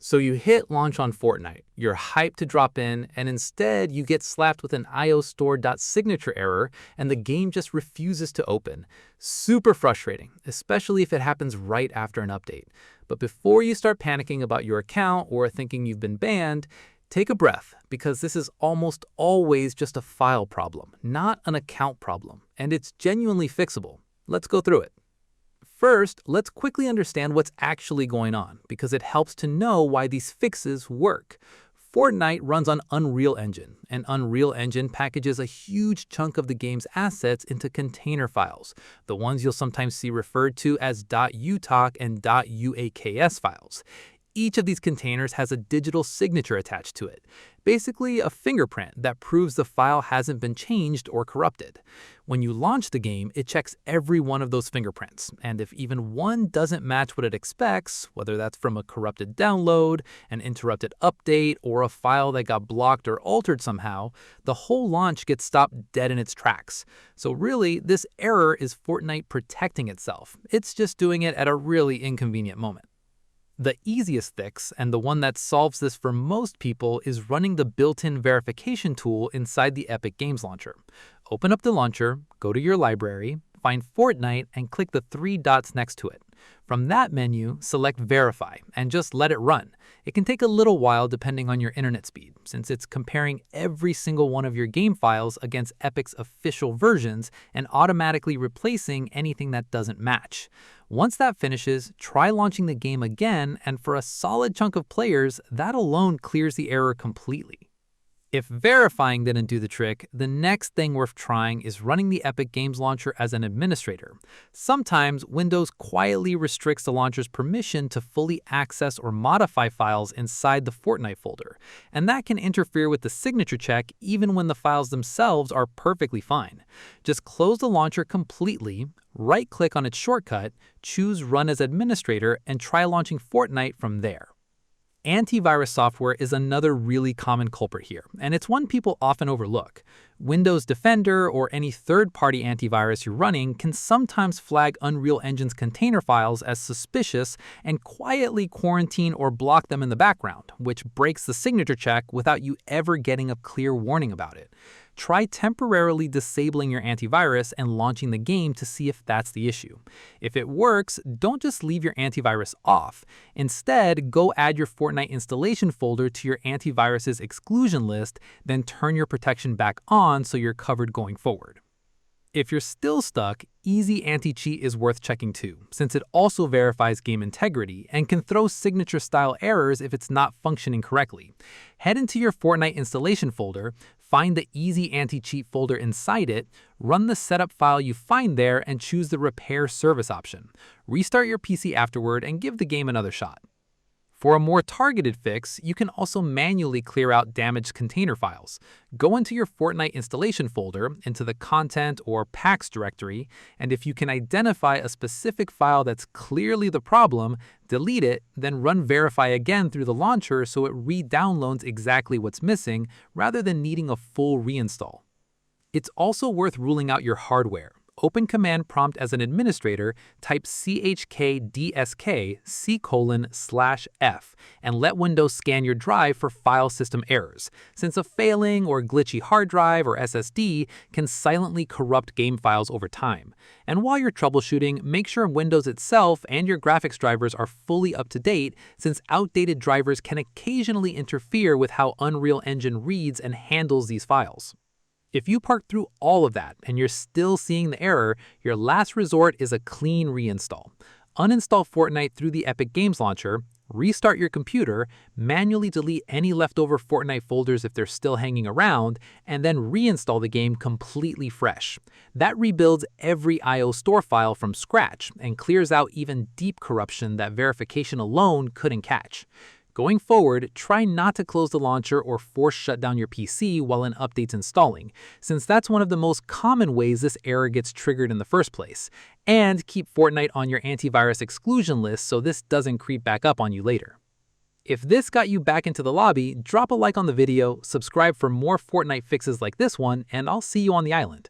So you hit launch on Fortnite, you're hyped to drop in, and instead you get slapped with an IO Store Signature error and the game just refuses to open. Super frustrating, especially if it happens right after an update. But before you start panicking about your account or thinking you've been banned, take a breath, because this is almost always just a file problem, not an account problem, and it's genuinely fixable. Let's go through it. First, let's quickly understand what's actually going on, because it helps to know why these fixes work. Fortnite runs on Unreal Engine, and Unreal Engine packages a huge chunk of the game's assets into container files, the ones you'll sometimes see referred to as .utalk and .uaks files. Each of these containers has a digital signature attached to it, basically a fingerprint that proves the file hasn't been changed or corrupted. When you launch the game, it checks every one of those fingerprints, and if even one doesn't match what it expects, whether that's from a corrupted download, an interrupted update, or a file that got blocked or altered somehow, the whole launch gets stopped dead in its tracks. So really, this error is Fortnite protecting itself. It's just doing it at a really inconvenient moment. The easiest fix, and the one that solves this for most people, is running the built-in verification tool inside the Epic Games Launcher. Open up the launcher, go to your library, find Fortnite, and click the three dots next to it. From that menu, select Verify, and just let it run. It can take a little while depending on your internet speed, since it's comparing every single one of your game files against Epic's official versions and automatically replacing anything that doesn't match. Once that finishes, try launching the game again, and for a solid chunk of players, that alone clears the error completely. If verifying didn't do the trick, the next thing worth trying is running the Epic Games Launcher as an administrator. Sometimes Windows quietly restricts the launcher's permission to fully access or modify files inside the Fortnite folder, and that can interfere with the signature check even when the files themselves are perfectly fine. Just close the launcher completely, right-click on its shortcut, choose Run as Administrator, and try launching Fortnite from there. Antivirus software is another really common culprit here, and it's one people often overlook. Windows Defender or any third-party antivirus you're running can sometimes flag Unreal Engine's container files as suspicious and quietly quarantine or block them in the background, which breaks the signature check without you ever getting a clear warning about it. Try temporarily disabling your antivirus and launching the game to see if that's the issue. If it works, don't just leave your antivirus off. Instead, go add your Fortnite installation folder to your antivirus's exclusion list, then turn your protection back on so you're covered going forward. If you're still stuck, Easy Anti-Cheat is worth checking too, since it also verifies game integrity and can throw signature-style errors if it's not functioning correctly. Head into your Fortnite installation folder, find the Easy Anti-Cheat folder inside it, run the setup file you find there, and choose the Repair Service option. Restart your PC afterward and give the game another shot. For a more targeted fix, you can also manually clear out damaged container files. Go into your Fortnite installation folder, into the Content or Packs directory, and if you can identify a specific file that's clearly the problem, delete it, then run Verify again through the launcher so it re-downloads exactly what's missing, rather than needing a full reinstall. It's also worth ruling out your hardware. Open Command Prompt as an administrator, type chkdsk:/f, and let Windows scan your drive for file system errors, since a failing or glitchy hard drive or SSD can silently corrupt game files over time. And while you're troubleshooting, make sure Windows itself and your graphics drivers are fully up to date, since outdated drivers can occasionally interfere with how Unreal Engine reads and handles these files. If you park through all of that and you're still seeing the error, your last resort is a clean reinstall. Uninstall Fortnite through the Epic Games Launcher, restart your computer, manually delete any leftover Fortnite folders if they're still hanging around, and then reinstall the game completely fresh. That rebuilds every IO Store file from scratch and clears out even deep corruption that verification alone couldn't catch. Going forward, try not to close the launcher or force shut down your PC while an update's installing, since that's one of the most common ways this error gets triggered in the first place. And keep Fortnite on your antivirus exclusion list so this doesn't creep back up on you later. If this got you back into the lobby, drop a like on the video, subscribe for more Fortnite fixes like this one, and I'll see you on the island.